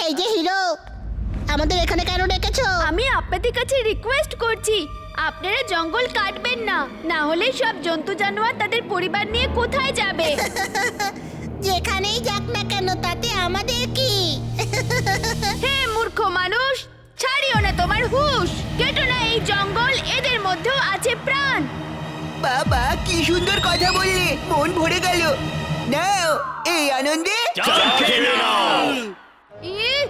এই যে হিরো, আমাদের এখানে কেন ডেকেছো? আমি আপনাদের কাছে রিকোয়েস্ট করছি, আপনারা জঙ্গল কাটবেন না, না হলে সব জন্তু জানোয়ার তাদের পরিবার নিয়ে কোথায় যাবে? যেখানেই যাক না কেন তাতে আমাদের কি? হে মূর্খ মানুষ, ছাড়িও না তোমার হুঁশ, কেটো না এই জঙ্গল, এদের মধ্যেও আছে প্রাণ। বাবা কি সুন্দর কথা বললে, মন ভরে গেল। নাও এই আনন্দে ইহ!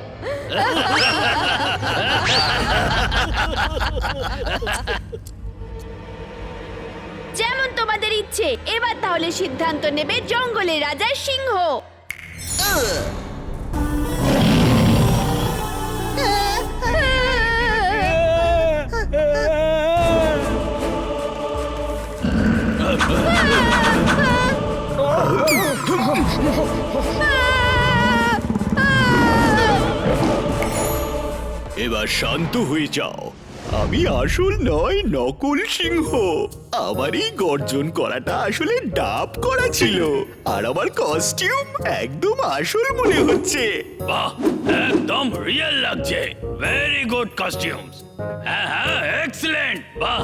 যেমন তোমাদের ইচ্ছে, এবার তাহলে সিদ্ধান্ত নেবে জঙ্গলের রাজা সিংহ। এবার শান্ত হয়ে যাও, আমি আসল নয় নকল সিংহ। আমার এই গর্জন করাটা আসলে ডাব করা ছিল, আর আমার কস্টিউম একদম আসল মনে হচ্ছে। বাহ, একদম রিয়েল লাগছে। Very good costumes. হ্যাঁ হ্যাঁ, এক্সিলেন্ট। বাহ,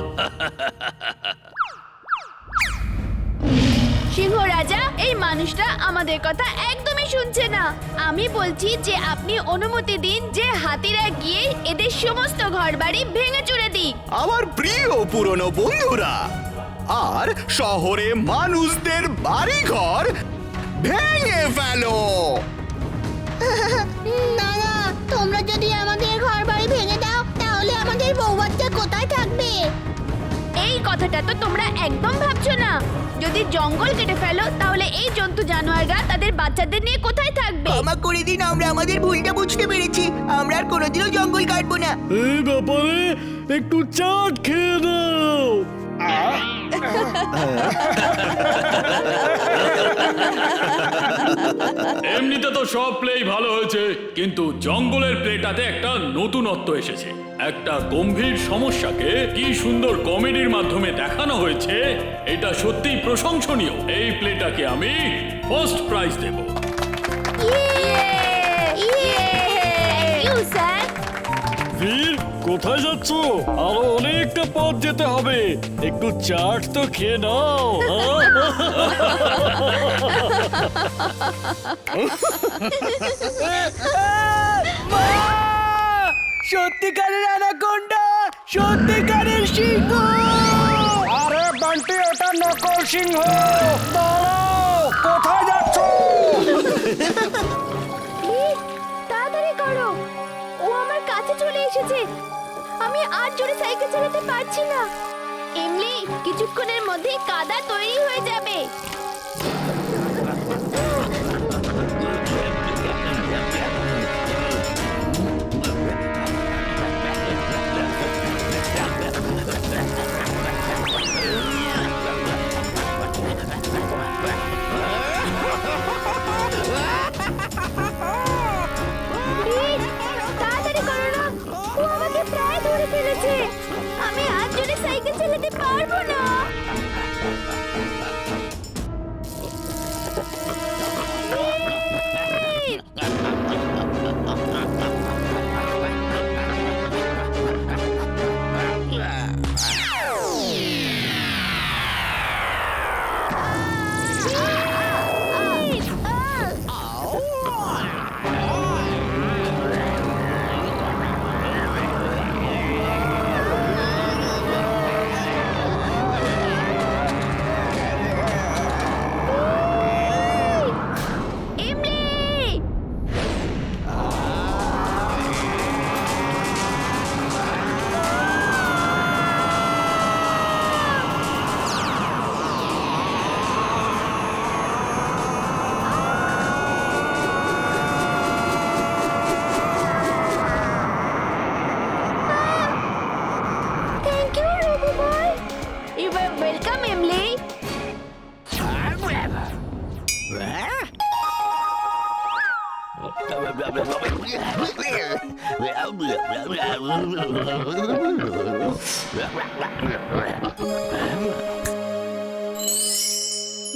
সিংহ রাজা, এই মানুষটা আমাদের কথা একদমই শুনছে না। আমি বলছি যে আপনি অনুমতি দিন যে হাতিরা গিয়ে এদের সমস্ত ঘরবাড়ি ভেঙে চুরে দিক। আমার প্রিয় পুরনো বন্ধুরা, আর শহরে মানুষদের বাড়িঘর ভেঙে ফেলো। না না, তোমরা যদি আমাদের ঘর বাড়ি ভেঙে দাও তাহলে আমাদের বউ বাচ্চা কোথায় থাকবে? এই কথাটা তো তোমরা একদম ভাবছো না। যদি জঙ্গল কেটে ফেলো তাহলে এই জন্তু জানোয়াররা তাদের বাচ্চাদের নিয়ে কোথায় থাকবে? ক্ষমা করে দিন, আমরা আমাদের ভুলটা বুঝতে পেরেছি। আমরা আর কোনোদিনও জঙ্গল কাটবো না। এই ব্যাপারে একটু চাট খেয়ে দাও। এমনিতে তো সব প্লেই ভালো হয়েছে, কিন্তু জঙ্গলের প্লেটাতে একটা নতুনত্ব এসেছে। একটা গম্ভীর সমস্যাকে কি সুন্দর কমেডির মাধ্যমে দেখানো হয়েছে, এটা সত্যিই প্রশংসনীয়। এই প্লেটাকে আমি ফার্স্ট প্রাইজ দেব। Thank you, sir. বীর, কোথায় যাচ্ছ? আরো অনেকটা পথ যেতে হবে, একটু চাট তো খেয়ে নাও। সত্যিকারের অ্যানাকোন্ডা, সত্যিকারের সিংহ। আরে বান্টি, ওটা নকল সিংহ। দাঁড়াও, কোথায় যাচ্ছ? তাড়াতাড়ি করো, ও আমার কাছে চলে এসেছে। আমি আর জোরে সাইকেল চালাতে পারছি না। এমনি কিছুক্ষণের মধ্যেই কাদা তৈরি হয়ে যাবে। তাড়াতাড়ি করো না, ও আমাকে প্রায় ধরে ফেলেছে। আমি আর জোরে সাইকেল চালাতে পারবো না।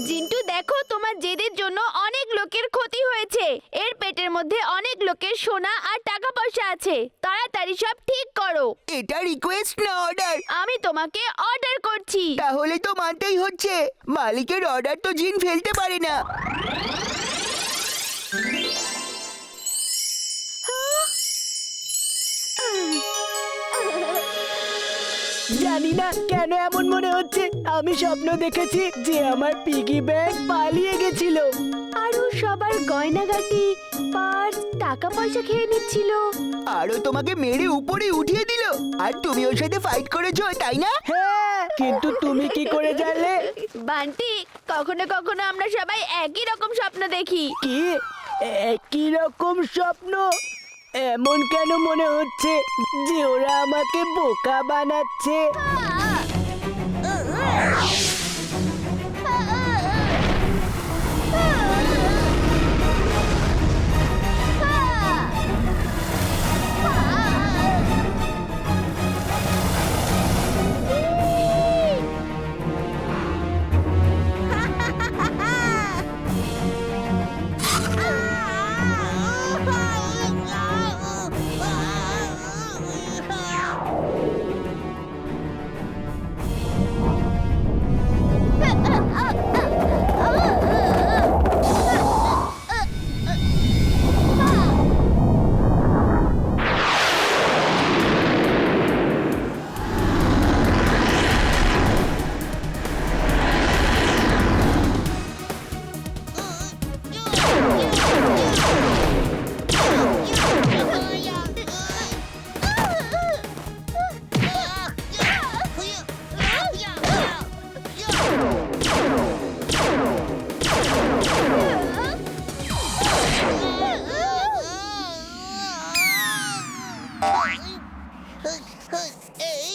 জিন্টু দেখো, তোমার জেদের জন্য অনেক লোকের ক্ষতি হয়েছে। এর পেটের মধ্যে অনেক লোকের সোনা আর টাকা পয়সা আছে, তাড়াতাড়ি সব ঠিক করো। এটা রিকোয়েস্ট না অর্ডার। আমি তোমাকে অর্ডার করছি। তাহলে তো মানতেই হচ্ছে, মালিকের অর্ডার তো জিন ফেলতে পারে না। জানি না কেন এমন মনে হচ্ছে আমি স্বপ্ন দেখেছি যে আমার পিগি ব্যাংক পালিয়ে গেছিল। আরো সবার গয়নাগাটি, পার্স, টাকা পয়সা খেয়ে নিচ্ছিল। আরো তোমাকে মেরে উপরে উঠিয়ে দিল, আর তুমি ওর সাথে ফাইট করেছো, তাই না? হ্যাঁ, কিন্তু তুমি কি করে জানলে? বান্টি, কখনো কখনো আমরা সবাই একই রকম স্বপ্ন দেখি। কি একই রকম স্বপ্ন? এমন কেন মনে হচ্ছে যে ওরা আমাকে বোকা বানাচ্ছে? এই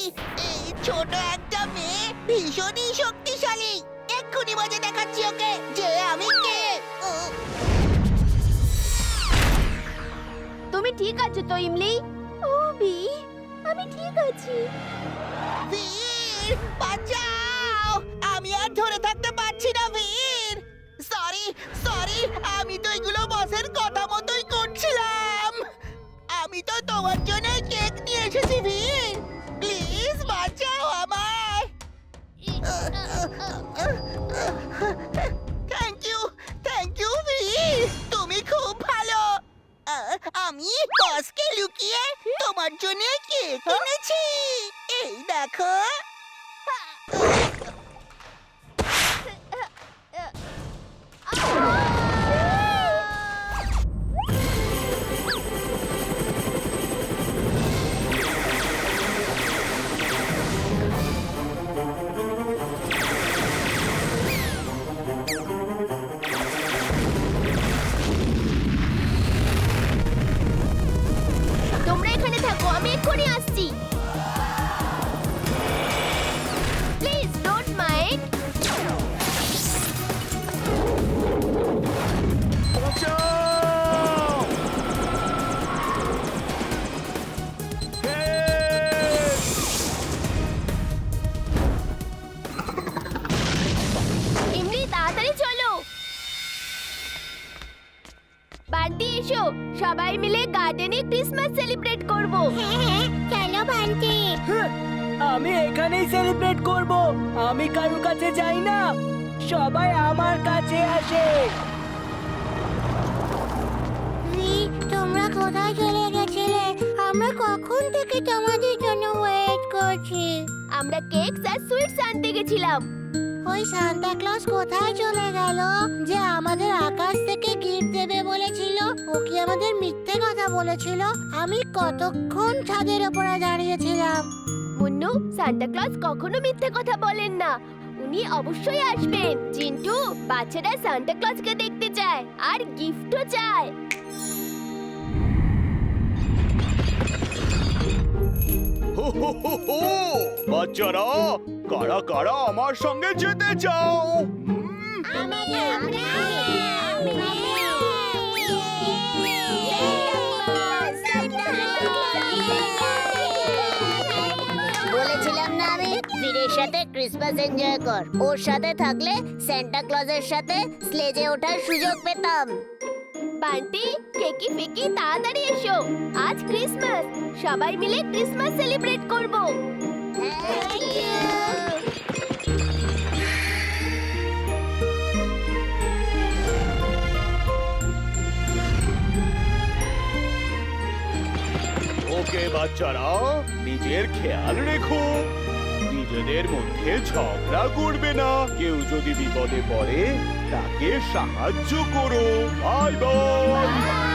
ছোট একটা মেয়ে ভীষণই শক্তিশালী। এক্ষুনি মজা দেখাচ্ছি ওকে যে আমি কে। তুমি ঠিক আছো তো ইমলি? ও বি, আমি ঠিক আছি। বীর, বাঁচাও! আমি আর ধরে থাকতে পারছি না বীর। সরি সরি, আমি তো এগুলো বসের কথা মতোই করছিলাম। আমি তো তোমার জন্য কেক নিয়ে এসেছি বীর, প্লিজ বাঁচাও আমায়। থ্যাংক ইউ বীর, তুমি খুব ভালো। আমি বসকে লুকিয়ে তোমার জন্য কেক এনেছি, এই দেখো। তোমরা এখানে থাকো, আমি এক্ষুনি আসছি। Please don't mind. ইমলি, তাড়াতাড়ি চলো। বান্টি, এসো, সবাই মিলে গার্ডেনে ক্রিসমাস সেলিব্রেট করব। হ্যাঁ, চলো বান্টি। আমি এখানেই সেলিব্রেট করব। আমি কারোর কাছে যাই না, সবাই আমার কাছে আসে। তোমরা কোথায় চলে গেছিলে? আমরা কখন থেকে তোমাদের জন্য ওয়েট করছি। আমরা কেকস আর সুইটস আনতে গেছিলাম। ওই সান্তা ক্লজ কোথায় চলে গেল যে আমাদের আকাশ থেকে গিফট দেবে বলেছিল? ও কি আমাদের মিথ্যে কথা বলেছিল? আমি কতক্ষণ ছাদের উপরে দাঁড়িয়েছিলাম। মুন্নু, সান্টা ক্লজ কখনো মিথ্যে কথা বলেন না। উনি অবশ্যই আসবেন। চিন্টু, বাচ্চারা সান্টা ক্লজকে দেখতে চায় আর গিফটও চায়। হো হো হো হো! বাচ্চারা, কারা কারা আমার সঙ্গে যেতে চাও? বলেছিলাম না আমি, বীরের সাথে ক্রিসমাস এনজয় কর। ওর সাথে থাকলে সান্টা ক্লজের সাথে স্লেজে ওঠার সুযোগ পেতাম। বান্টি, কেকি ফেকি তাড়াতাড়ি এসো। আজ ক্রিসমাস, সবাই মিলে ক্রিসমাস সেলিব্রেট করব। ওকে বাচ্চারা, নিজের খেয়াল রেখো, নিজেদের মধ্যে ঝগড়া করবে না। কেউ যদি বিপদে পড়ে তাকে সাহায্য করো। Bye bye.